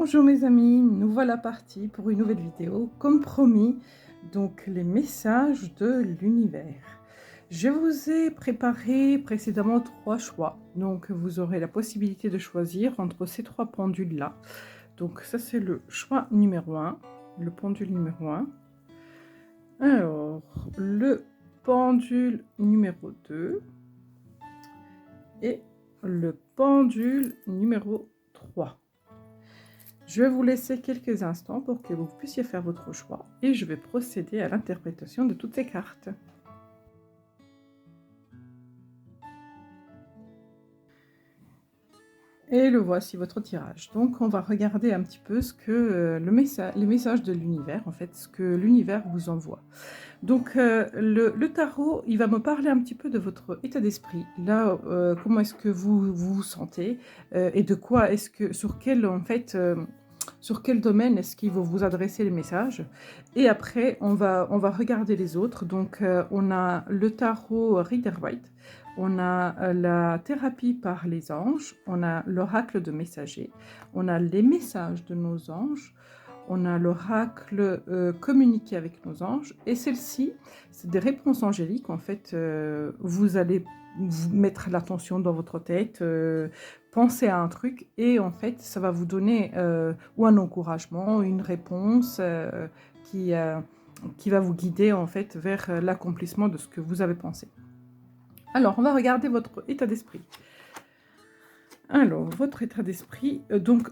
Bonjour mes amis, nous voilà partis pour une nouvelle vidéo, comme promis, donc les messages de l'univers. Je vous ai préparé précédemment 3 choix, donc vous aurez la possibilité de choisir entre ces 3 pendules-là. Donc ça c'est le choix numéro 1, le pendule numéro 1. Alors, le pendule numéro 2 et le pendule numéro 3. Je vais vous laisser quelques instants pour que vous puissiez faire votre choix et je vais procéder à l'interprétation de toutes ces cartes. Et le voici votre tirage. Donc on va regarder un petit peu ce que les messages de l'univers, en fait, ce que l'univers vous envoie. Donc le tarot, il va me parler un petit peu de votre état d'esprit. Là, comment est-ce que vous vous sentez et de quoi est-ce que, sur quel en fait... sur quel domaine est-ce qu'il va vous adresser les messages. Et après, on va regarder les autres. Donc, on a le tarot Rider-Waite, on a la thérapie par les anges, on a l'oracle de messager, on a les messages de nos anges, on a l'oracle communiquer avec nos anges. Et celle-ci, c'est des réponses angéliques. En fait, vous allez vous mettre l'attention dans votre tête, penser à un truc et en fait, ça va vous donner ou un encouragement, une réponse qui va vous guider en fait vers l'accomplissement de ce que vous avez pensé. Alors, on va regarder votre état d'esprit. Alors, votre état d'esprit, donc,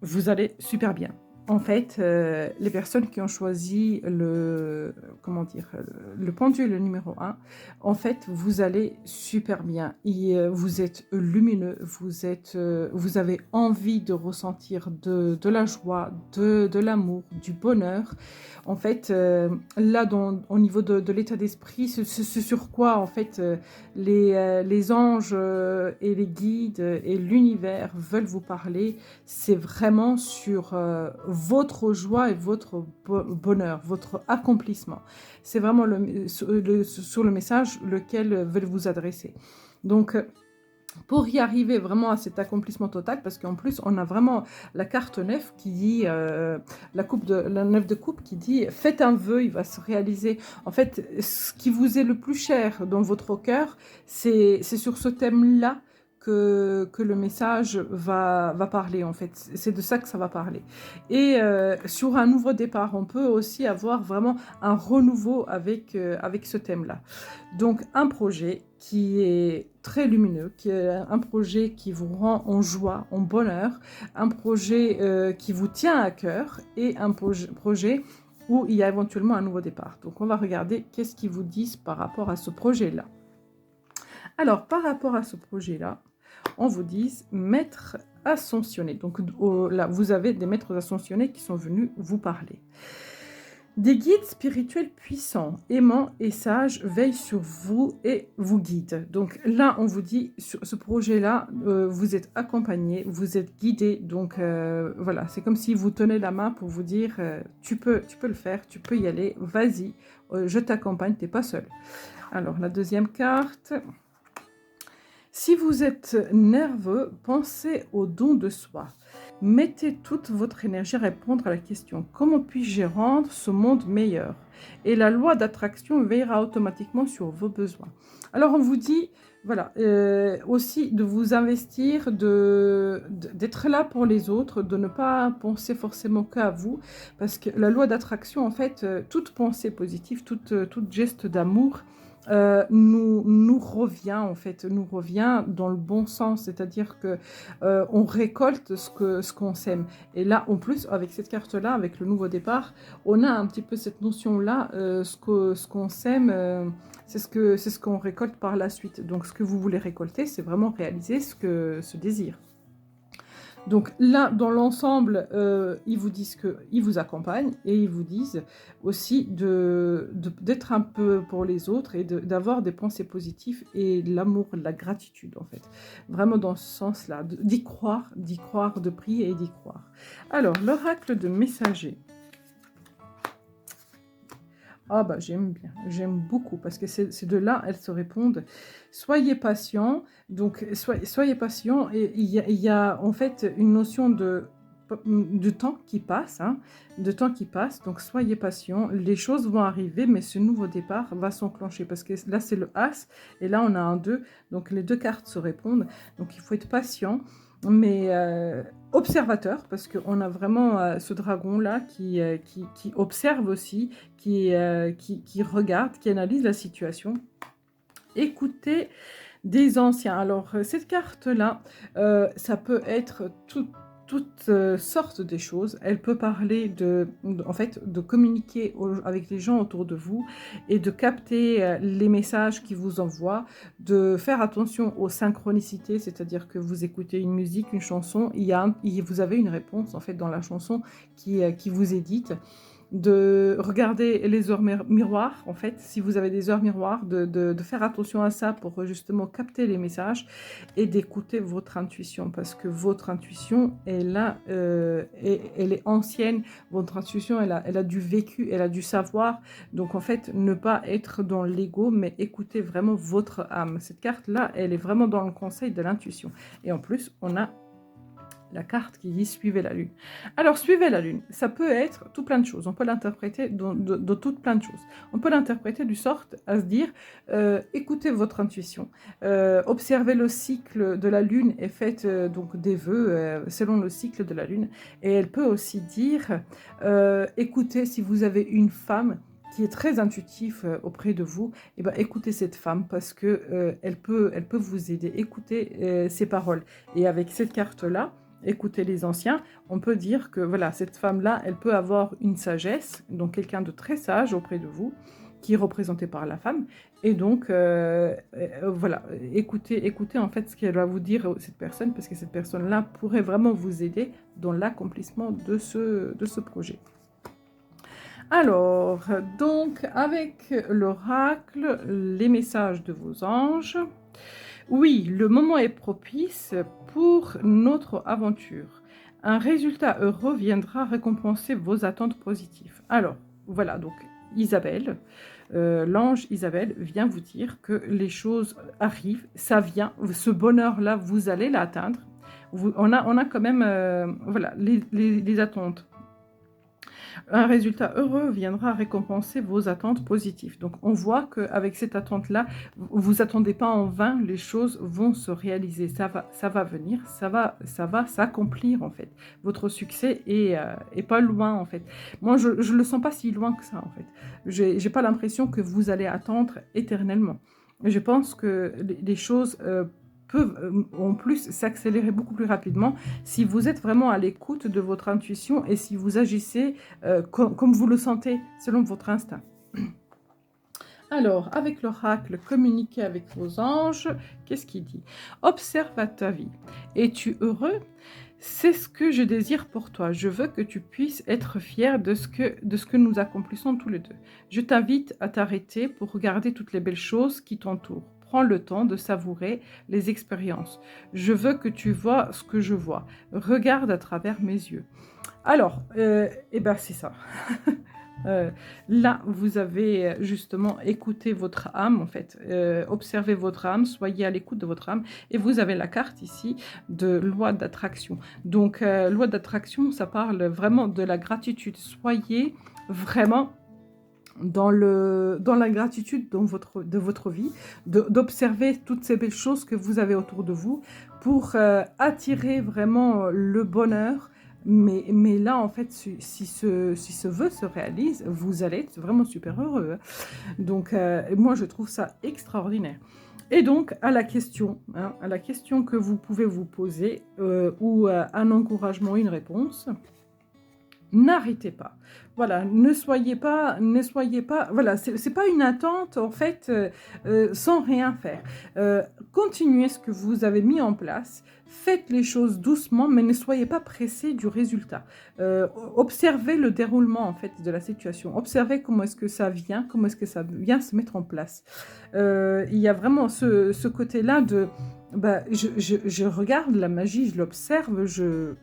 vous allez super bien. En fait, les personnes qui ont choisi le pendule numéro 1, en fait, vous allez super bien. Vous êtes lumineux, vous avez envie de ressentir de la joie, de l'amour, du bonheur. En fait, là, au niveau de l'état d'esprit, c'est sur quoi, en fait, les anges et les guides et l'univers veulent vous parler, c'est vraiment sur votre joie et votre bonheur, votre accomplissement. C'est vraiment sur le message lequel veulent vous adresser. Donc, pour y arriver vraiment à cet accomplissement total, parce qu'en plus, on a vraiment la carte 9 qui dit, la 9 de coupe qui dit « Faites un vœu, il va se réaliser ». En fait, ce qui vous est le plus cher dans votre cœur, c'est sur ce thème-là que le message va parler, en fait. C'est de ça que ça va parler. Et sur un nouveau départ, on peut aussi avoir vraiment un renouveau avec ce thème-là. Donc, un projet qui est très lumineux, qui est un projet qui vous rend en joie, en bonheur, un projet qui vous tient à cœur et un projet où il y a éventuellement un nouveau départ. Donc, on va regarder qu'est-ce qu'ils vous disent par rapport à ce projet-là. Alors, par rapport à ce projet-là, on vous dit maître ascensionné. Donc, là, vous avez des maîtres ascensionnés qui sont venus vous parler. Des guides spirituels puissants, aimants et sages veillent sur vous et vous guident. Donc là, on vous dit, sur ce projet-là, vous êtes accompagné, vous êtes guidé. Donc voilà, c'est comme si vous tenez la main pour vous dire, tu peux le faire, tu peux y aller, vas-y, je t'accompagne, tu n'es pas seul. Alors, la deuxième carte. Si vous êtes nerveux, pensez au don de soi. Mettez toute votre énergie à répondre à la question « Comment puis-je rendre ce monde meilleur ?» Et la loi d'attraction veillera automatiquement sur vos besoins. Alors on vous dit, voilà, aussi de vous investir, d'être là pour les autres, de ne pas penser forcément qu'à vous, parce que la loi d'attraction, en fait, toute pensée positive, toute geste d'amour, nous revient en fait, nous revient dans le bon sens, c'est-à-dire que on récolte ce qu'on sème. Et là, en plus, avec cette carte-là, avec le nouveau départ, on a un petit peu cette notion-là, ce qu'on sème, c'est ce qu'on récolte par la suite. Donc, ce que vous voulez récolter, c'est vraiment réaliser ce désir. Donc là, dans l'ensemble, ils vous disent qu'ils vous accompagnent et ils vous disent aussi d'être un peu pour les autres et d'avoir des pensées positives et de l'amour, de la gratitude en fait. Vraiment dans ce sens-là, d'y croire, de prier et d'y croire. Alors, l'oracle de messager. Ah bah j'aime bien, j'aime beaucoup parce que ces deux-là, elles se répondent. Soyez patient, donc soyez patient et il y a en fait une notion de du temps qui passe, hein, de temps qui passe. Donc, soyez patient. Les choses vont arriver, mais ce nouveau départ va s'enclencher parce que là, c'est le As et là, on a un 2. Donc, les deux cartes se répondent. Donc, il faut être patient, mais observateur parce qu'on a vraiment ce dragon-là qui observe aussi, qui regarde, qui analyse la situation. Écoutez des anciens. Alors, cette carte-là, ça peut être toutes sortes de choses. Elle peut parler en fait, de communiquer avec les gens autour de vous et de capter les messages qu'ils vous envoient, de faire attention aux synchronicités, c'est-à-dire que vous écoutez une musique, une chanson, vous avez une réponse en fait dans la chanson qui vous est dite. De regarder les heures miroirs, en fait, si vous avez des heures miroirs, de faire attention à ça pour justement capter les messages et d'écouter votre intuition, parce que votre intuition est là, elle est ancienne, votre intuition, elle a du vécu, elle a du savoir, donc en fait, ne pas être dans l'ego, mais écouter vraiment votre âme. Cette carte-là, elle est vraiment dans le conseil de l'intuition. Et en plus, on a la carte qui dit « Suivez la lune ». Alors, suivez la lune, ça peut être tout plein de choses. On peut l'interpréter de toutes plein de choses. On peut l'interpréter du sort à se dire écoutez votre intuition, observez le cycle de la lune et faites donc des vœux selon le cycle de la lune. Et elle peut aussi dire écoutez, si vous avez une femme qui est très intuitif auprès de vous, et ben écoutez cette femme parce que elle peut vous aider. Écoutez ses paroles. Et avec cette carte-là, écoutez les anciens, on peut dire que voilà, cette femme-là, elle peut avoir une sagesse, donc quelqu'un de très sage auprès de vous, qui est représenté par la femme. Et donc, voilà, écoutez en fait ce qu'elle va vous dire, cette personne, parce que cette personne-là pourrait vraiment vous aider dans l'accomplissement de ce projet. Alors, donc, avec l'oracle, les messages de vos anges. Oui, le moment est propice pour notre aventure. Un résultat heureux viendra récompenser vos attentes positives. Alors, voilà, donc Isabelle, l'ange Isabelle vient vous dire que les choses arrivent, ça vient, ce bonheur-là, vous allez l'atteindre. On a quand même, voilà, les attentes. Un résultat heureux viendra récompenser vos attentes positives. Donc, on voit qu'avec cette attente-là, vous attendez pas en vain, les choses vont se réaliser. Ça va venir, ça va s'accomplir, en fait. Votre succès est pas loin, en fait. Moi, je le sens pas si loin que ça, en fait. J'ai pas l'impression que vous allez attendre éternellement. Je pense que les choses peuvent en plus s'accélérer beaucoup plus rapidement si vous êtes vraiment à l'écoute de votre intuition et si vous agissez comme vous le sentez, selon votre instinct. Alors, avec l'oracle, communiquez avec vos anges. Qu'est-ce qu'il dit? Observe à ta vie. Es-tu heureux? C'est ce que je désire pour toi. Je veux que tu puisses être fier de ce que nous accomplissons tous les deux. Je t'invite à t'arrêter pour regarder toutes les belles choses qui t'entourent. Prends le temps de savourer les expériences. Je veux que tu vois ce que je vois. Regarde à travers mes yeux. Alors, ben c'est ça. Là, vous avez justement écouté votre âme, en fait. Observez votre âme, soyez à l'écoute de votre âme. Et vous avez la carte ici de loi d'attraction. Donc, loi d'attraction, ça parle vraiment de la gratitude. Soyez vraiment dans la gratitude de votre vie, d'observer toutes ces belles choses que vous avez autour de vous pour attirer vraiment le bonheur. Mais là, en fait, si ce vœu se réalise, vous allez être vraiment super heureux. Donc, moi, je trouve ça extraordinaire. Et donc, à la question que vous pouvez vous poser, ou un encouragement, une réponse, n'arrêtez pas. Voilà, ne soyez pas, voilà, c'est pas une attente, en fait, sans rien faire. Continuez ce que vous avez mis en place, faites les choses doucement, mais ne soyez pas pressé du résultat. Observez le déroulement, en fait, de la situation. Observez comment est-ce que ça vient, comment est-ce que ça vient se mettre en place. Il y a vraiment ce côté-là de... Bah, je regarde la magie, je l'observe,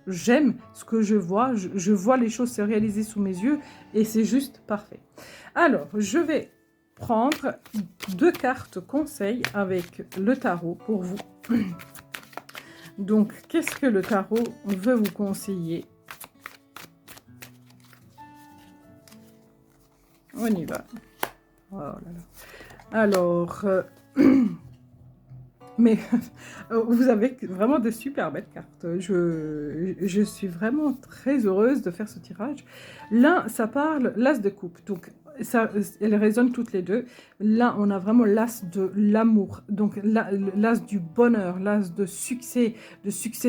j'aime ce que je vois, je vois les choses se réaliser sous mes yeux et c'est juste parfait. Alors, je vais prendre 2 cartes conseils avec le tarot pour vous. Donc, qu'est-ce que le tarot veut vous conseiller On y va. Oh là là. Alors, mais vous avez vraiment de super belles cartes. Je suis vraiment très heureuse de faire ce tirage. Là, ça parle l'as de coupe. Donc, ça, elles résonnent toutes les deux. Là, on a vraiment l'as de l'amour. Donc, l'as du bonheur, l'as de succès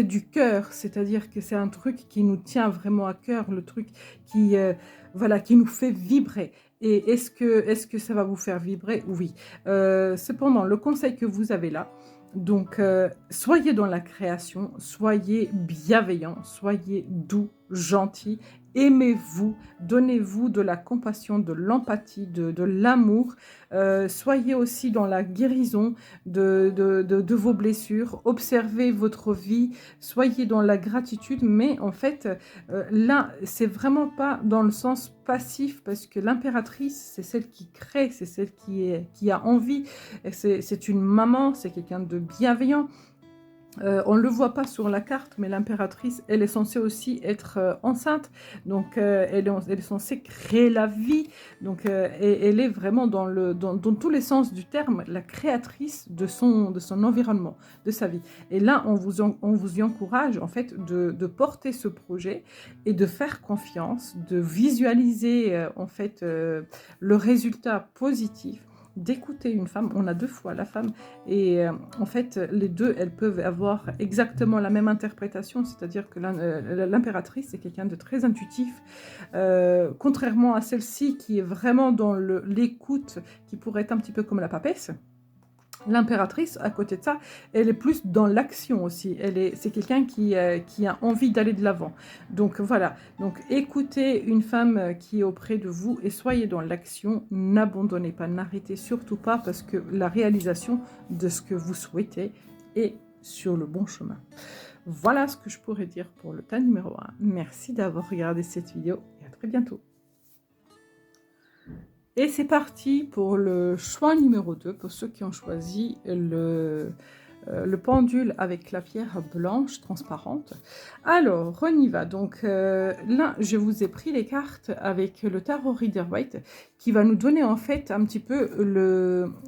du cœur. C'est-à-dire que c'est un truc qui nous tient vraiment à cœur, le truc qui, voilà, qui nous fait vibrer. Et est-ce que ça va vous faire vibrer? Oui. Cependant, le conseil que vous avez là, donc, soyez dans la création, soyez bienveillants, soyez doux, gentils, aimez-vous, donnez-vous de la compassion, de l'empathie, de l'amour. Soyez aussi dans la guérison de vos blessures, observez votre vie, soyez dans la gratitude, mais en fait, là, c'est vraiment pas dans le sens passif, parce que l'impératrice, c'est celle qui crée, c'est celle qui a envie. C'est une maman, c'est quelqu'un de bienveillant. On ne le voit pas sur la carte, mais l'impératrice, elle est censée aussi être enceinte. Donc, elle est censée créer la vie. Donc, et elle est vraiment dans tous les sens du terme, la créatrice de son environnement, de sa vie. Et là, on vous y encourage, en fait, de porter ce projet et de faire confiance, de visualiser, en fait, le résultat positif, d'écouter une femme. On a deux fois la femme, et en fait les deux, elles peuvent avoir exactement la même interprétation, c'est-à-dire que l'impératrice, c'est quelqu'un de très intuitif, contrairement à celle-ci qui est vraiment dans l'écoute, qui pourrait être un petit peu comme la papesse. L'impératrice, à côté de ça, elle est plus dans l'action aussi. C'est quelqu'un qui a envie d'aller de l'avant. Donc voilà. Donc écoutez une femme qui est auprès de vous et soyez dans l'action. N'abandonnez pas, n'arrêtez surtout pas, parce que la réalisation de ce que vous souhaitez est sur le bon chemin. Voilà ce que je pourrais dire pour le tas numéro 1. Merci d'avoir regardé cette vidéo et à très bientôt. Et c'est parti pour le choix numéro 2, pour ceux qui ont choisi le pendule avec la pierre blanche transparente. Alors, on y va. Donc là, je vous ai pris les cartes avec le tarot Rider-Waite, qui va nous donner en fait un petit peu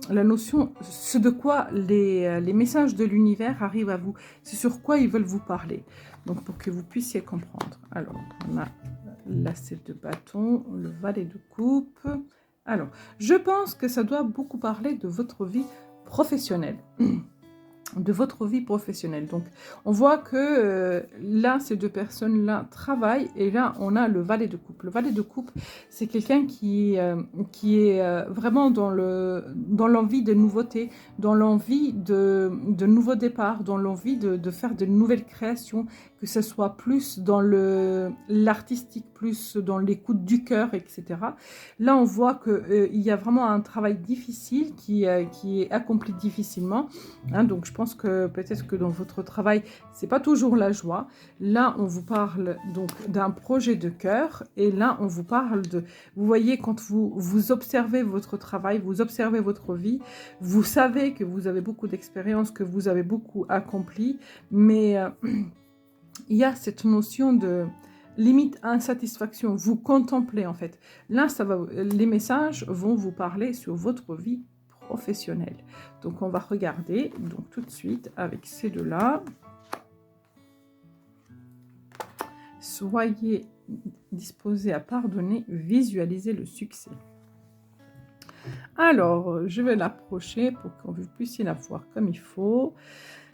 la notion, ce de quoi les messages de l'univers arrivent à vous, c'est sur quoi ils veulent vous parler. Donc, pour que vous puissiez comprendre. Alors, on a l'As de bâton, le valet de coupe. Alors, je pense que ça doit beaucoup parler de votre vie professionnelle. De votre vie professionnelle. Donc, on voit que là, ces deux personnes-là travaillent, et là, on a le valet de coupe. Le valet de coupe, c'est quelqu'un qui est vraiment dans l'envie de nouveautés, dans l'envie de nouveaux départs, dans l'envie de faire de nouvelles créations, que ce soit plus dans l'artistique, plus dans l'écoute du cœur, etc. Là, on voit qu'il y a vraiment un travail difficile qui est accompli difficilement. Hein, donc, je pense que peut-être que dans votre travail, c'est pas toujours la joie. Là, on vous parle donc d'un projet de cœur, et là, on vous parle de... Vous voyez, quand vous observez votre travail, vous observez votre vie, vous savez que vous avez beaucoup d'expérience, que vous avez beaucoup accompli, mais il y a cette notion de limite insatisfaction. Vous contemplez, en fait. Là, les messages vont vous parler sur votre vie professionnelle. Donc, on va regarder donc tout de suite avec ces deux-là. Soyez disposés à pardonner, visualisez le succès. Alors, je vais l'approcher pour que vous puissiez la voir comme il faut.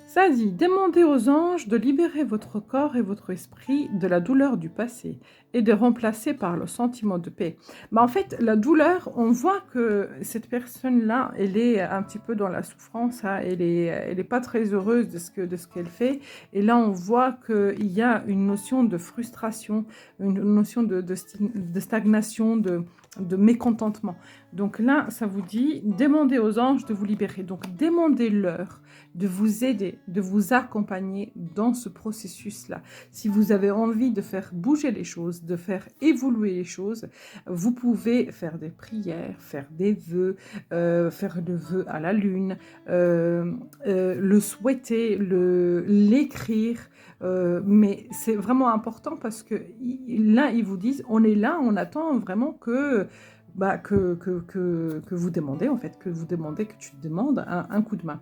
Ça dit, demandez aux anges de libérer votre corps et votre esprit de la douleur du passé et de remplacer par le sentiment de paix. Mais en fait, la douleur, on voit que cette personne-là, elle est un petit peu dans la souffrance, hein, elle est pas très heureuse de ce qu'elle fait. Et là, on voit qu'il y a une notion de frustration, une notion de stagnation, de mécontentement. Donc là, ça vous dit, demandez aux anges de vous libérer. Donc, demandez-leur de vous aider, de vous accompagner dans ce processus-là. Si vous avez envie de faire bouger les choses, de faire évoluer les choses, vous pouvez faire des prières, faire des vœux, faire le vœu à la lune, le souhaiter, l'écrire. Mais c'est vraiment important, parce que là, ils vous disent, on est là, on attend vraiment que que vous demandez, en fait, que tu demandes un coup de main.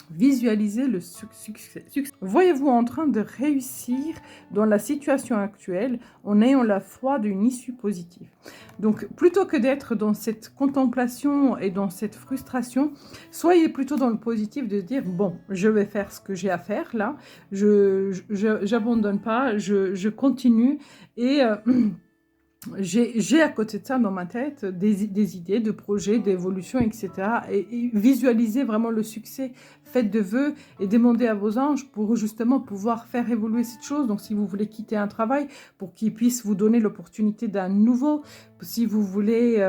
Visualisez le succès. Voyez-vous en train de réussir dans la situation actuelle en ayant la foi d'une issue positive. Donc, plutôt que d'être dans cette contemplation et dans cette frustration, soyez plutôt dans le positif de dire, bon, je vais faire ce que j'ai à faire là, j'abandonne pas, je continue et... j'ai à côté de ça dans ma tête des idées, de projets, d'évolution, etc. Et visualisez vraiment le succès. Faites de vœux et demandez à vos anges pour justement pouvoir faire évoluer cette chose. Donc si vous voulez quitter un travail, pour qu'ils puissent vous donner l'opportunité d'un nouveau. Si vous voulez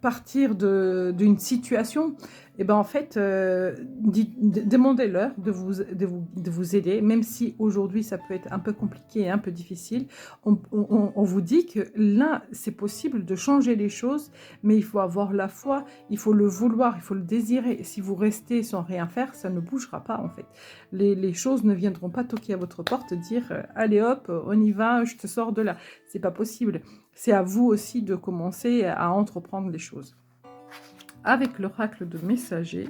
partir d'une situation, et ben en fait, demandez-leur de vous aider, même si aujourd'hui ça peut être un peu compliqué et un peu difficile. On vous dit que là, c'est possible de changer les choses, mais il faut avoir la foi, il faut le vouloir, il faut le désirer. Et si vous restez sans rien faire, ça ne bougera pas en fait. Les choses ne viendront pas toquer à votre porte, dire allez hop, on y va, je te sors de là. C'est pas possible. C'est à vous aussi de commencer à entreprendre les choses. Avec l'oracle de messager.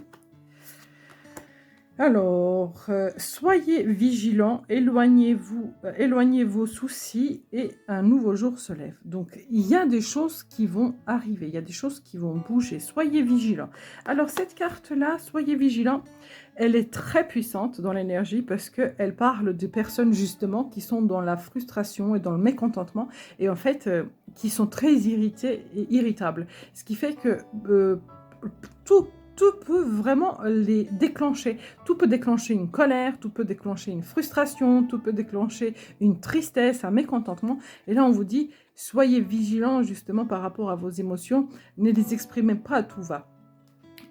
Alors, soyez vigilants, éloignez vos soucis et un nouveau jour se lève. Donc, il y a des choses qui vont arriver, il y a des choses qui vont bouger. Soyez vigilants. Alors, cette carte-là, soyez vigilants, elle est très puissante dans l'énergie parce qu'elle parle de personnes justement qui sont dans la frustration et dans le mécontentement et en fait, qui sont très irritées et irritables. Ce qui fait que tout peut vraiment les déclencher. Tout peut déclencher une colère, tout peut déclencher une frustration, tout peut déclencher une tristesse, un mécontentement. Et là, on vous dit, soyez vigilants justement par rapport à vos émotions. Ne les exprimez pas à tout va.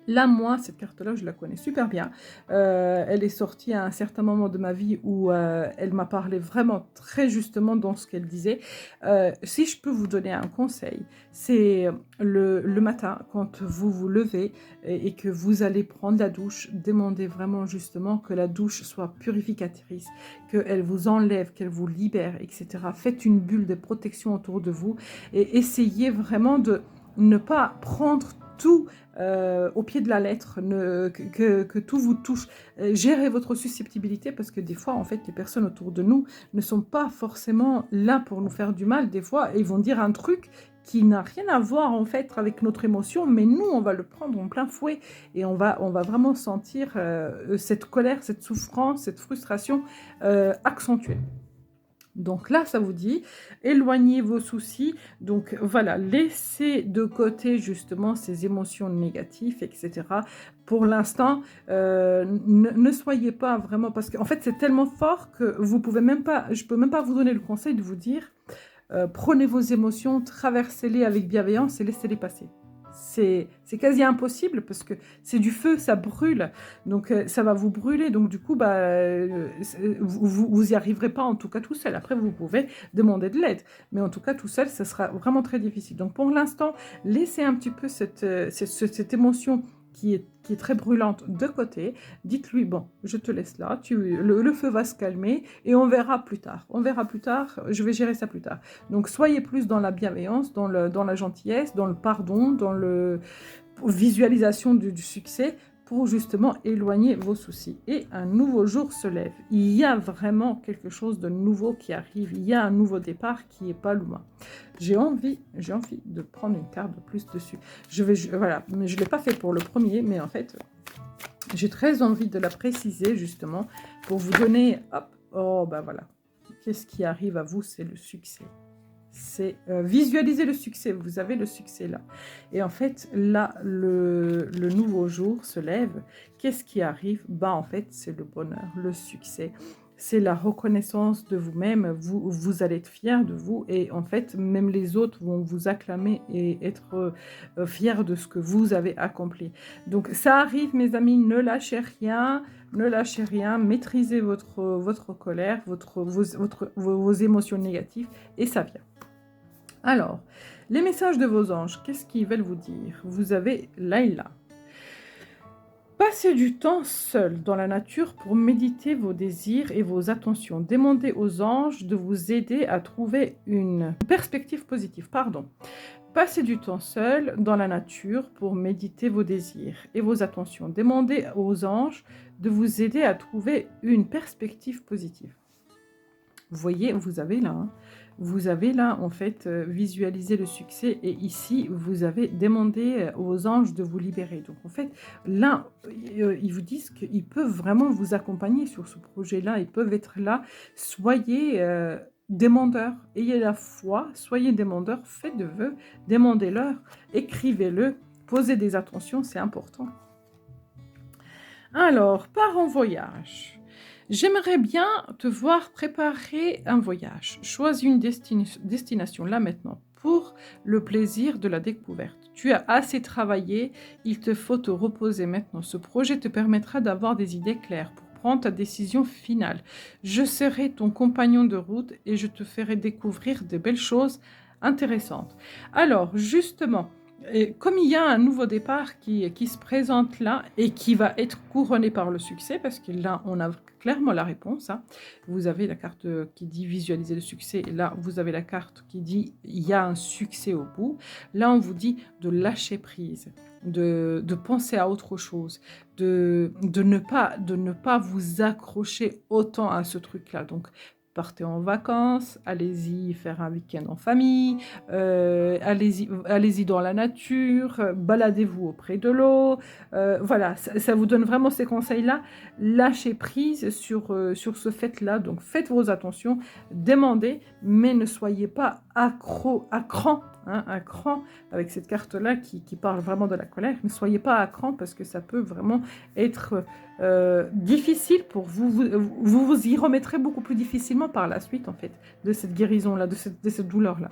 Là, moi, cette carte-là, je la connais super bien. Elle est sortie à un certain moment de ma vie où elle m'a parlé vraiment très justement dans ce qu'elle disait. Si je peux vous donner un conseil, c'est le matin, quand vous vous levez et que vous allez prendre la douche, demandez vraiment justement que la douche soit purificatrice, qu'elle vous enlève, qu'elle vous libère, etc. Faites une bulle de protection autour de vous et essayez vraiment de ne pas prendre tout au pied de la lettre, que tout vous touche. Gérez votre susceptibilité parce que des fois, en fait, les personnes autour de nous ne sont pas forcément là pour nous faire du mal. Des fois, ils vont dire un truc qui n'a rien à voir en fait avec notre émotion, mais nous, on va le prendre en plein fouet et on va vraiment sentir cette colère, cette souffrance, cette frustration accentuée. Donc là, ça vous dit, éloignez vos soucis. Donc voilà, laissez de côté justement ces émotions négatives, etc. Pour l'instant, ne soyez pas vraiment... Parce qu'en fait, c'est tellement fort que vous pouvez même pas... Je peux même pas vous donner le conseil de vous dire, prenez vos émotions, traversez-les avec bienveillance et laissez-les passer. C'est quasi impossible parce que c'est du feu, ça brûle, donc ça va vous brûler, donc du coup vous y arriverez pas en tout cas tout seul. Après vous pouvez demander de l'aide, mais en tout cas tout seul ça sera vraiment très difficile. Donc pour l'instant laissez un petit peu cette émotion qui est très brûlante de côté. Dites-lui, bon, je te laisse là, le feu va se calmer et on verra plus tard. On verra plus tard, je vais gérer ça plus tard. Donc soyez plus dans la bienveillance, dans la gentillesse, dans le pardon, dans la visualisation du succès pour justement éloigner vos soucis. Et un nouveau jour se lève. Il y a vraiment quelque chose de nouveau qui arrive. Il y a un nouveau départ qui n'est pas loin. J'ai envie de prendre une carte de plus dessus. Voilà, mais je ne l'ai pas fait pour le premier, mais en fait, j'ai très envie de la préciser justement pour vous donner, hop, oh ben voilà. Qu'est-ce qui arrive à vous? C'est le succès. C'est visualiser le succès, vous avez le succès là. Et en fait, là, le nouveau jour se lève. Qu'est-ce qui arrive? Bah, en fait, c'est le bonheur, le succès. C'est la reconnaissance de vous-même, vous allez être fiers de vous et en fait, même les autres vont vous acclamer et être fiers de ce que vous avez accompli. Donc, ça arrive, mes amis, ne lâchez rien, maîtrisez votre colère, vos émotions négatives et ça vient. Alors, les messages de vos anges, qu'est-ce qu'ils veulent vous dire? Vous avez Layla. Passez du temps seul dans la nature pour méditer vos désirs et vos attentions. Demandez aux anges de vous aider à trouver une perspective positive. Passez du temps seul dans la nature pour méditer vos désirs et vos attentions. Demandez aux anges de vous aider à trouver une perspective positive. Vous voyez, vous avez là, en fait, visualisé le succès et ici, vous avez demandé aux anges de vous libérer. Donc, en fait, là, ils vous disent qu'ils peuvent vraiment vous accompagner sur ce projet-là. Ils peuvent être là. Soyez demandeurs. Ayez la foi. Soyez demandeurs. Faites de vœux. Demandez-leur. Écrivez-le. Posez des attentions. C'est important. Alors, pars en voyage. J'aimerais bien te voir préparer un voyage. Choisis une destination là maintenant pour le plaisir de la découverte. Tu as assez travaillé, il te faut te reposer maintenant. Ce projet te permettra d'avoir des idées claires pour prendre ta décision finale. Je serai ton compagnon de route et je te ferai découvrir de belles choses intéressantes. Alors, justement, et comme il y a un nouveau départ qui se présente là et qui va être couronné par le succès, parce que là, on a clairement la réponse. Hein. Vous avez la carte qui dit visualiser le succès, et là, vous avez la carte qui dit il y a un succès au bout. Là, on vous dit de lâcher prise, de penser à autre chose, de ne pas vous accrocher autant à ce truc-là. Donc, partez en vacances, allez-y faire un week-end en famille, allez-y dans la nature, baladez-vous auprès de l'eau. Voilà, ça vous donne vraiment ces conseils-là. Lâchez prise sur ce fait-là. Donc, faites vos attentions, demandez, mais ne soyez pas à cran, avec cette carte-là qui parle vraiment de la colère. Ne soyez pas à cran parce que ça peut vraiment être difficile pour vous. Vous y remettrez beaucoup plus difficilement par la suite, en fait, de cette guérison-là, de cette douleur-là.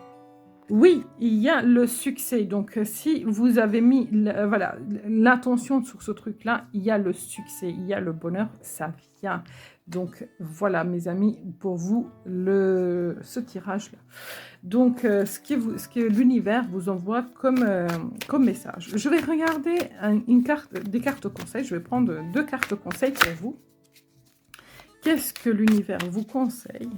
Oui, il y a le succès. Donc, si vous avez mis l'attention sur ce truc-là, il y a le succès, il y a le bonheur, ça vient. Donc, voilà, mes amis, pour vous, ce tirage-là. Donc, ce que l'univers vous envoie comme message. Je vais regarder des cartes conseils. Je vais prendre 2 cartes conseils pour vous. Qu'est-ce que l'univers vous conseille ?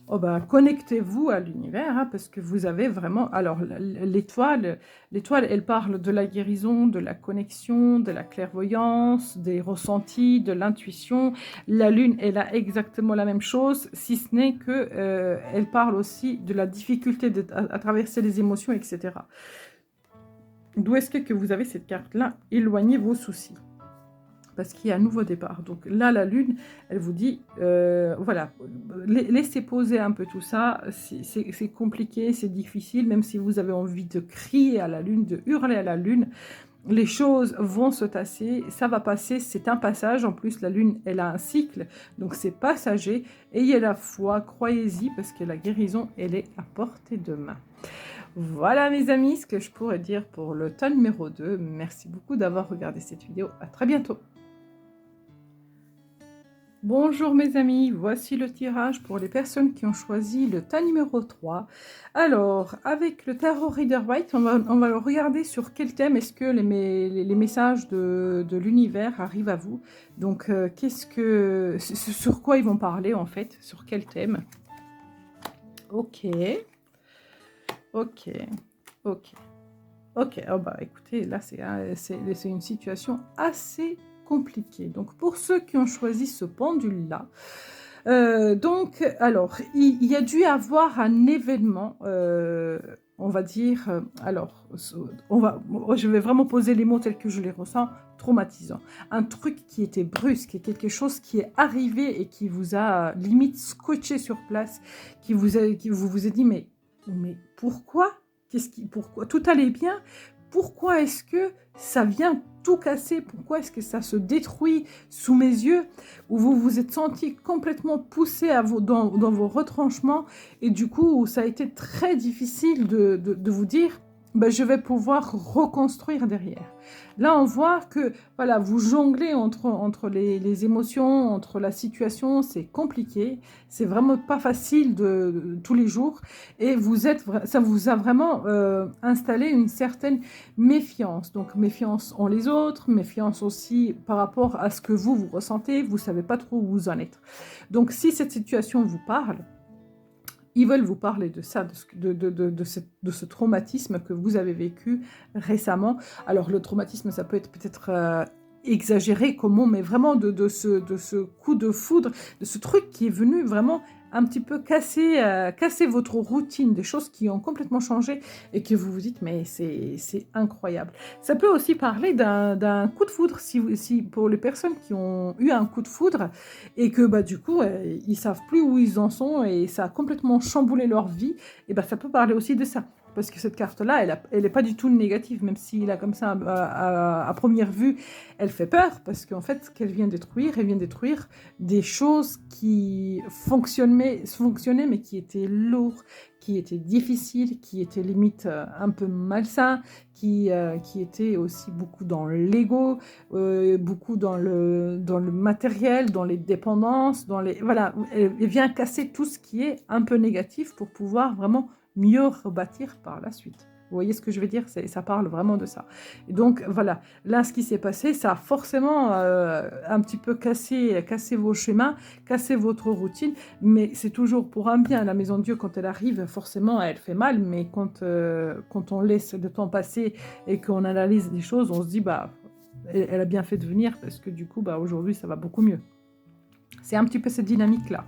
Oh ben, connectez-vous à l'univers, hein, parce que vous avez vraiment... Alors, l'étoile, elle parle de la guérison, de la connexion, de la clairvoyance, des ressentis, de l'intuition. La lune, elle a exactement la même chose, si ce n'est que elle parle aussi de la difficulté à traverser les émotions, etc. D'où est-ce que vous avez cette carte-là ? Éloignez vos soucis. Parce qu'il y a un nouveau départ. Donc là, la lune, elle vous dit, voilà, laissez poser un peu tout ça, c'est compliqué, c'est difficile, même si vous avez envie de crier à la lune, de hurler à la lune, les choses vont se tasser, ça va passer, c'est un passage, en plus la lune, elle a un cycle, donc c'est passager, ayez la foi, croyez-y, parce que la guérison, elle est à portée de main. Voilà mes amis, ce que je pourrais dire pour le tas numéro 2. Merci beaucoup d'avoir regardé cette vidéo, à très bientôt. Bonjour mes amis, voici le tirage pour les personnes qui ont choisi le tas numéro 3. Alors, avec le Tarot Rider-Waite, on va regarder sur quel thème est-ce que les messages de l'univers arrivent à vous. Donc, sur quoi ils vont parler en fait, sur quel thème. Ok, oh bah écoutez, là c'est une situation assez compliqué. Donc, pour ceux qui ont choisi ce pendule-là, alors, il y a dû avoir un événement, on va dire, je vais vraiment poser les mots tels que je les ressens, traumatisant. Un truc qui était brusque, quelque chose qui est arrivé et qui vous a limite scotché sur place, qui vous a dit, mais pourquoi ? Pourquoi tout allait bien ? Pourquoi est-ce que ça vient tout casser? Pourquoi est-ce que ça se détruit sous mes yeux? Où vous vous êtes senti complètement poussé dans vos retranchements et du coup, ça a été très difficile de vous dire ben, je vais pouvoir reconstruire derrière. Là, on voit que voilà, vous jonglez entre les émotions, entre la situation, c'est compliqué, c'est vraiment pas facile tous les jours, et ça vous a vraiment installé une certaine méfiance. Donc méfiance en les autres, méfiance aussi par rapport à ce que vous ressentez, vous savez pas trop où vous en êtes. Donc si cette situation vous parle, ils veulent vous parler de ça, de ce traumatisme que vous avez vécu récemment. Alors le traumatisme, ça peut être peut-être exagéré comme mot, mais vraiment de ce coup de foudre, de ce truc qui est venu vraiment un petit peu casser votre routine, des choses qui ont complètement changé et que vous vous dites, mais c'est incroyable. Ça peut aussi parler d'un coup de foudre, si pour les personnes qui ont eu un coup de foudre et que bah, du coup, ils savent plus où ils en sont et ça a complètement chamboulé leur vie, et bah, ça peut parler aussi de ça. Parce que cette carte-là, elle n'est pas du tout négative, même si là, comme ça, à première vue, elle fait peur, parce qu'en fait, ce qu'elle vient détruire, elle vient détruire des choses qui fonctionnaient, mais qui étaient lourdes, qui étaient difficiles, qui étaient limite un peu malsains, qui étaient aussi beaucoup dans l'ego, beaucoup dans le matériel, dans les dépendances, voilà, elle vient casser tout ce qui est un peu négatif pour pouvoir vraiment mieux rebâtir par la suite. Vous voyez ce que je veux dire? Ça parle vraiment de ça. Et donc, voilà. Là, ce qui s'est passé, ça a forcément un petit peu cassé vos schémas, cassé votre routine, mais c'est toujours pour un bien. La maison de Dieu, quand elle arrive, forcément, elle fait mal, mais quand on laisse le temps passer et qu'on analyse les choses, on se dit, bah, elle a bien fait de venir, parce que du coup, bah, aujourd'hui, ça va beaucoup mieux. C'est un petit peu cette dynamique-là.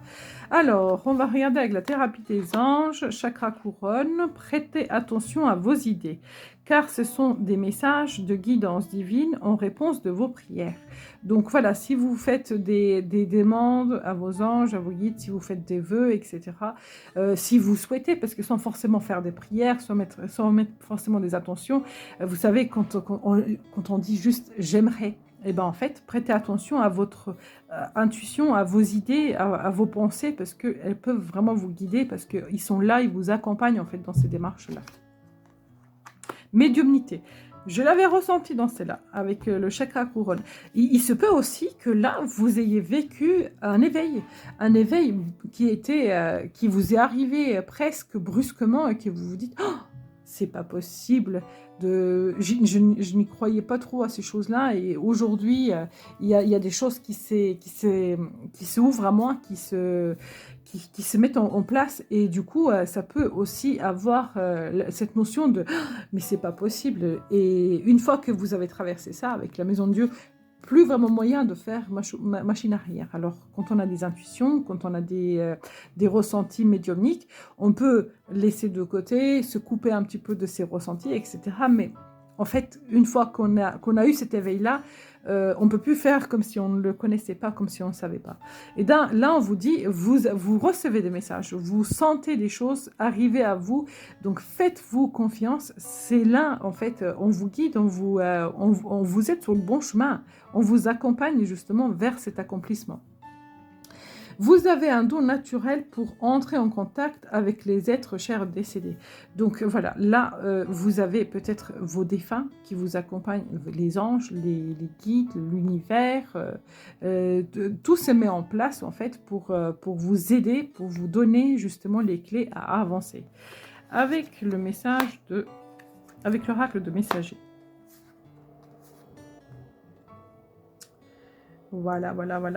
Alors, on va regarder avec la thérapie des anges, chakra couronne. Prêtez attention à vos idées, car ce sont des messages de guidance divine en réponse de vos prières. Donc voilà, si vous faites des demandes à vos anges, à vos guides, si vous faites des vœux, etc., si vous souhaitez, parce que sans forcément faire des prières, sans mettre forcément des intentions, vous savez, quand on dit juste « j'aimerais », et ben en fait, prêtez attention à votre intuition, à vos idées, à vos pensées, parce qu'elles peuvent vraiment vous guider, parce qu'ils sont là, ils vous accompagnent en fait dans ces démarches-là. Médiumnité. Je l'avais ressenti dans celle-là, avec le chakra couronne. Il se peut aussi que là, vous ayez vécu un éveil qui vous est arrivé presque brusquement et que vous vous dites oh, c'est pas possible. Je n'y croyais pas trop à ces choses-là et aujourd'hui, il y a des choses qui s'ouvrent à moi, qui se mettent en place et du coup, ça peut aussi avoir cette notion de mais c'est pas possible. Et une fois que vous avez traversé ça avec la Maison de Dieu, plus vraiment moyen de faire machine arrière. Alors, quand on a des intuitions, quand on a des ressentis médiumniques, on peut laisser de côté, se couper un petit peu de ces ressentis, etc. Mais en fait, une fois qu'on a eu cet éveil-là, on ne peut plus faire comme si on ne le connaissait pas, comme si on ne savait pas. Et là, on vous dit, vous recevez des messages, vous sentez des choses arriver à vous, donc faites-vous confiance. C'est là, en fait, on vous guide, on vous aide sur le bon chemin, on vous accompagne justement vers cet accomplissement. Vous avez un don naturel pour entrer en contact avec les êtres chers décédés. Donc voilà, là, vous avez peut-être vos défunts qui vous accompagnent, les anges, les guides, l'univers. Tout se met en place, en fait, pour vous aider, pour vous donner justement les clés à avancer. Avec l'oracle de messager. Voilà.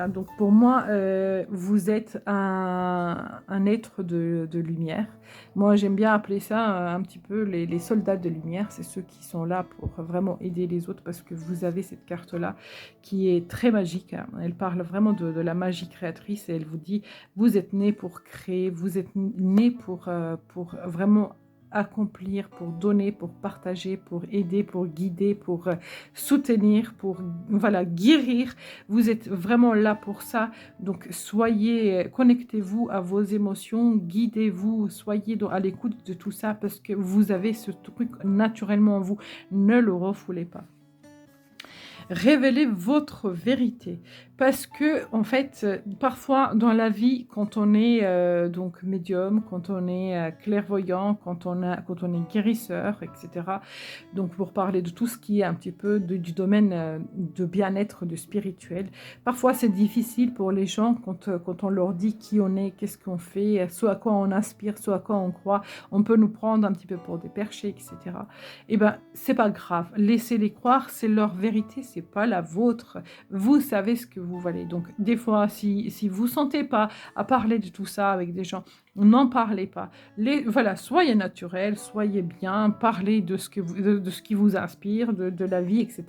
Donc pour moi, vous êtes un être de lumière. Moi, j'aime bien appeler ça un petit peu les soldats de lumière. C'est ceux qui sont là pour vraiment aider les autres parce que vous avez cette carte-là qui est très magique. Elle parle vraiment de la magie créatrice et elle vous dit, vous êtes né pour créer, vous êtes né pour vraiment accomplir, pour donner, pour partager, pour aider, pour guider, pour soutenir, pour guérir. Vous êtes vraiment là pour ça. Donc connectez-vous à vos émotions, guidez-vous, soyez à l'écoute de tout ça parce que vous avez ce truc naturellement en vous. Ne le refoulez pas. Révélez votre vérité. Parce que, en fait, parfois dans la vie, quand on est donc médium, quand on est clairvoyant, quand on est guérisseur, etc. Donc pour parler de tout ce qui est un petit peu du domaine de bien-être, de spirituel, parfois c'est difficile pour les gens quand on leur dit qui on est, qu'est-ce qu'on fait, ce à quoi on aspire, ce à quoi on croit, on peut nous prendre un petit peu pour des perchés, etc. Eh ben, c'est pas grave. Laissez-les croire, c'est leur vérité, c'est pas la vôtre. Vous savez ce que vous valez. Donc, des fois, si vous sentez pas à parler de tout ça avec des gens, n'en parlez pas. Voilà, soyez naturel, soyez bien, parlez de ce qui vous inspire, de la vie, etc.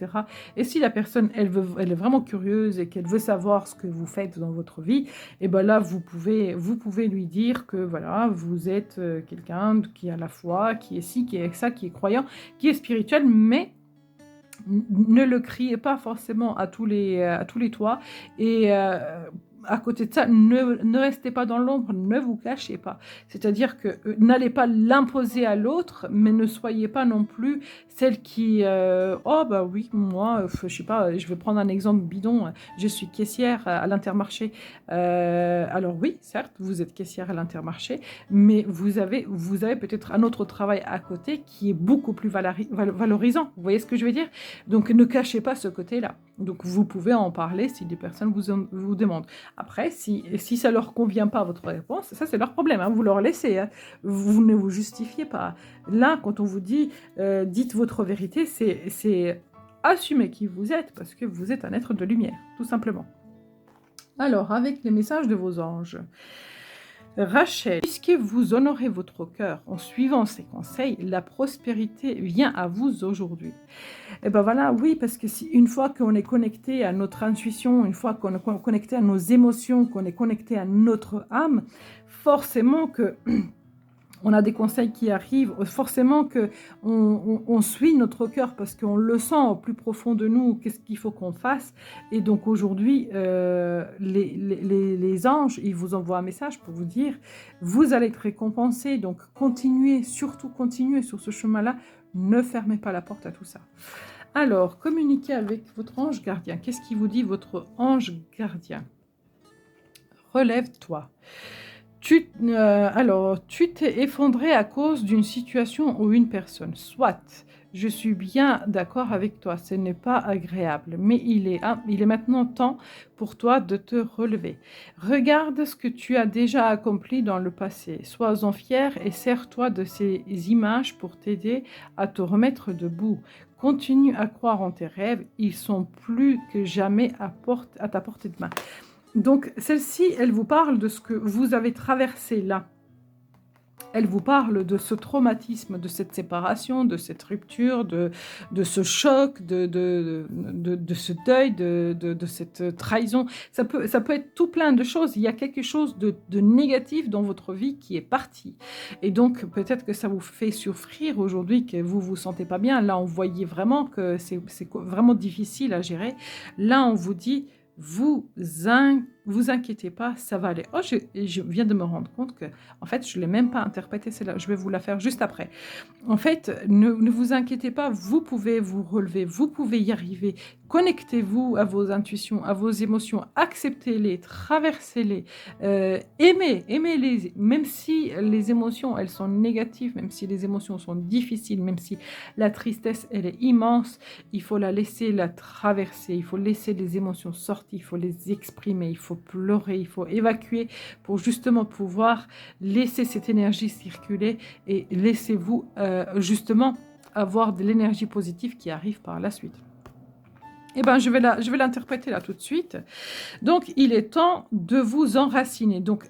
Et si la personne, elle est vraiment curieuse et qu'elle veut savoir ce que vous faites dans votre vie, et ben là, vous pouvez lui dire que voilà, vous êtes quelqu'un qui a la foi, qui est ci, qui est ça, qui est croyant, qui est spirituel, mais ne le criez pas forcément à tous les toits. Et à côté de ça, ne restez pas dans l'ombre, ne vous cachez pas. C'est-à-dire que n'allez pas l'imposer à l'autre, mais ne soyez pas non plus celle qui oh bah oui, moi, je sais pas, je vais prendre un exemple bidon, je suis caissière à l'Intermarché. Alors oui, certes, vous êtes caissière à l'Intermarché, mais vous avez peut-être un autre travail à côté qui est beaucoup plus valorisant. Vous voyez ce que je veux dire? Donc ne cachez pas ce côté-là. Donc vous pouvez en parler si des personnes vous demandent. Après, si ça ne leur convient pas votre réponse, ça c'est leur problème, hein, vous leur laissez, hein, vous ne vous justifiez pas. Là, quand on vous dit dites votre vérité, c'est assumer qui vous êtes, parce que vous êtes un être de lumière, tout simplement. Alors, avec les messages de vos anges, Rachel, puisque vous honorez votre cœur en suivant ces conseils, la prospérité vient à vous aujourd'hui. Et ben voilà, oui, parce que une fois qu'on est connecté à notre intuition, une fois qu'on est connecté à nos émotions, qu'on est connecté à notre âme, forcément que on a des conseils qui arrivent, forcément qu'on suit notre cœur parce qu'on le sent au plus profond de nous, qu'est-ce qu'il faut qu'on fasse. Et donc aujourd'hui, les anges, ils vous envoient un message pour vous dire, vous allez être récompensés, donc continuez, surtout continuez sur ce chemin-là, ne fermez pas la porte à tout ça. Alors, communiquez avec votre ange gardien. Qu'est-ce qui vous dit votre ange gardien? Relève-toi. Tu t'es effondré à cause d'une situation ou une personne. Soit, je suis bien d'accord avec toi, ce n'est pas agréable, mais il est maintenant temps pour toi de te relever. Regarde ce que tu as déjà accompli dans le passé. Sois-en fier et sers-toi de ces images pour t'aider à te remettre debout. Continue à croire en tes rêves, ils sont plus que jamais à ta portée de main. Donc, celle-ci, elle vous parle de ce que vous avez traversé là. Elle vous parle de ce traumatisme, de cette séparation, de cette rupture, de ce choc, de ce deuil, de cette trahison. Ça peut être tout plein de choses. Il y a quelque chose de négatif dans votre vie qui est parti. Et donc, peut-être que ça vous fait souffrir aujourd'hui, que vous vous sentez pas bien. Là, on voyait vraiment que c'est vraiment difficile à gérer. Là, on vous dit... Vous inquiétez pas, ça va aller. Oh, je viens de me rendre compte que, en fait, je ne l'ai même pas interprété, celle-là. Je vais vous la faire juste après. En fait, ne vous inquiétez pas, vous pouvez vous relever, vous pouvez y arriver. Connectez-vous à vos intuitions, à vos émotions, acceptez-les, traversez-les, aimez-les, même si les émotions, elles sont négatives, même si les émotions sont difficiles, même si la tristesse, elle est immense, il faut la laisser la traverser, il faut laisser les émotions sortir, il faut les exprimer, il faut pleurer, il faut évacuer pour justement pouvoir laisser cette énergie circuler et laissez-vous justement avoir de l'énergie positive qui arrive par la suite. Eh bien, je vais l'interpréter là tout de suite. Donc, il est temps de vous enraciner. Donc,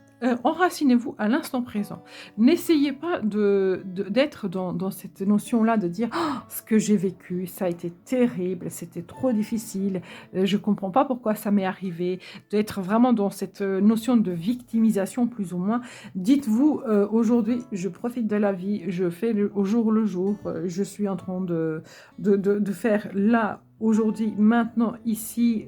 enracinez-vous à l'instant présent. N'essayez pas d'être dans cette notion-là de dire oh, « ce que j'ai vécu, ça a été terrible, c'était trop difficile, je ne comprends pas pourquoi ça m'est arrivé », d'être vraiment dans cette notion de victimisation plus ou moins. Dites-vous aujourd'hui, je profite de la vie, je fais au jour le jour, je suis en train de faire là aujourd'hui, maintenant, ici,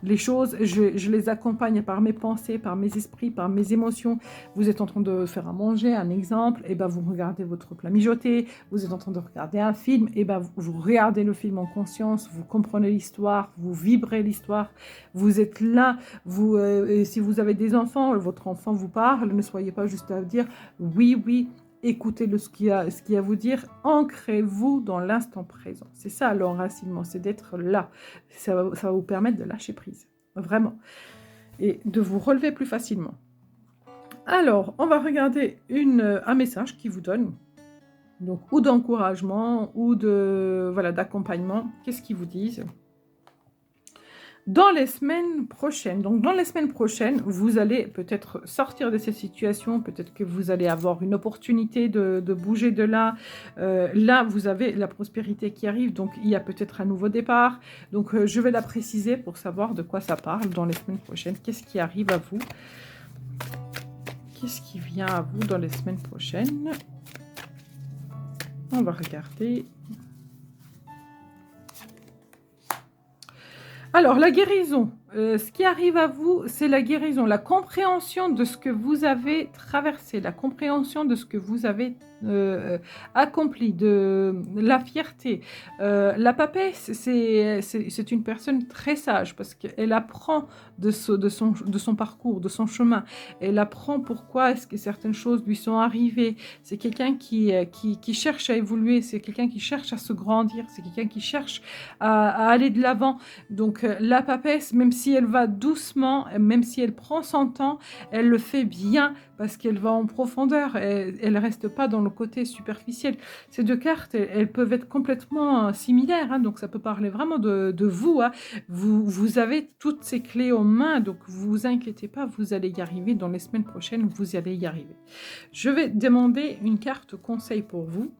les choses, je les accompagne par mes pensées, par mes esprits, par mes émotions. Vous êtes en train de faire à manger, un exemple, et ben vous regardez votre plat mijoté, vous êtes en train de regarder un film, et ben vous regardez le film en conscience, vous comprenez l'histoire, vous vibrez l'histoire, vous êtes là, vous, si vous avez des enfants, votre enfant vous parle, ne soyez pas juste à dire oui, oui, écoutez ce qu'il a à vous dire, ancrez-vous dans l'instant présent. C'est ça l'enracinement, c'est d'être là. Ça va vous permettre de lâcher prise, vraiment, et de vous relever plus facilement. Alors, on va regarder un message qui vous donne, donc, ou d'encouragement, ou d'accompagnement. Qu'est-ce qu'ils vous disent ? Dans les semaines prochaines, donc dans les semaines prochaines, vous allez peut-être sortir de cette situation, peut-être que vous allez avoir une opportunité de bouger de là. Là, vous avez la prospérité qui arrive, donc il y a peut-être un nouveau départ. Donc, je vais la préciser pour savoir de quoi ça parle dans les semaines prochaines. Qu'est-ce qui arrive à vous? Qu'est-ce qui vient à vous dans les semaines prochaines? On va regarder. Alors, la guérison, ce qui arrive à vous, c'est la guérison, la compréhension de ce que vous avez traversé, la compréhension de ce que vous avez accompli, de la fierté. La papesse, c'est une personne très sage parce qu'elle apprend de son parcours, de son chemin. Elle apprend pourquoi est-ce que certaines choses lui sont arrivées. C'est quelqu'un qui cherche à évoluer, c'est quelqu'un qui cherche à se grandir, c'est quelqu'un qui cherche à aller de l'avant. Donc, la papesse, même si elle va doucement, même si elle prend son temps, elle le fait bien parce qu'elle va en profondeur. Elle ne reste pas dans le côté superficiel. Ces deux cartes, elles peuvent être complètement similaires. Hein, donc, ça peut parler vraiment de vous, hein. Vous avez toutes ces clés en main. Donc, vous vous inquiétez pas, vous allez y arriver. Dans les semaines prochaines, vous allez y arriver. Je vais demander une carte conseil pour vous.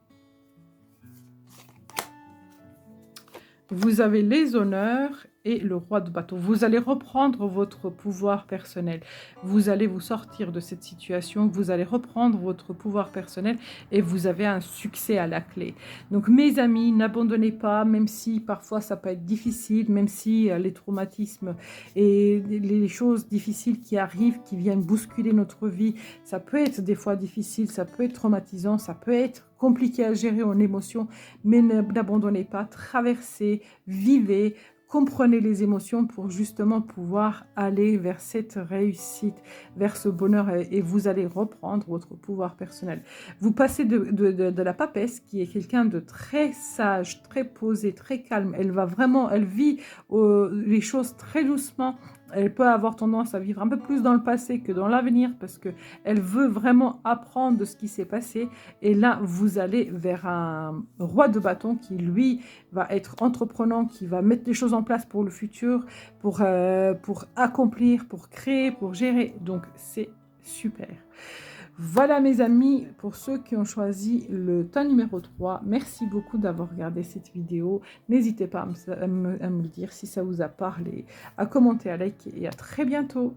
Vous avez les honneurs et le roi de bâton. Vous allez reprendre votre pouvoir personnel. Vous allez vous sortir de cette situation. Vous allez reprendre votre pouvoir personnel et vous avez un succès à la clé. Donc, mes amis, n'abandonnez pas, même si parfois ça peut être difficile, même si les traumatismes et les choses difficiles qui arrivent, qui viennent bousculer notre vie, ça peut être des fois difficile, ça peut être traumatisant, ça peut être compliqué à gérer en émotion, mais n'abandonnez pas, traversez, vivez, comprenez les émotions pour justement pouvoir aller vers cette réussite, vers ce bonheur et vous allez reprendre votre pouvoir personnel. Vous passez de la papesse qui est quelqu'un de très sage, très posé, très calme. Elle vit les choses très doucement. Elle peut avoir tendance à vivre un peu plus dans le passé que dans l'avenir parce qu'elle veut vraiment apprendre de ce qui s'est passé. Et là, vous allez vers un roi de bâton qui, lui, va être entreprenant, qui va mettre les choses en place pour le futur, pour accomplir, pour créer, pour gérer. Donc, c'est super. Voilà mes amis, pour ceux qui ont choisi le temps numéro 3, merci beaucoup d'avoir regardé cette vidéo. N'hésitez pas à me le dire si ça vous a parlé, à commenter, à liker et à très bientôt.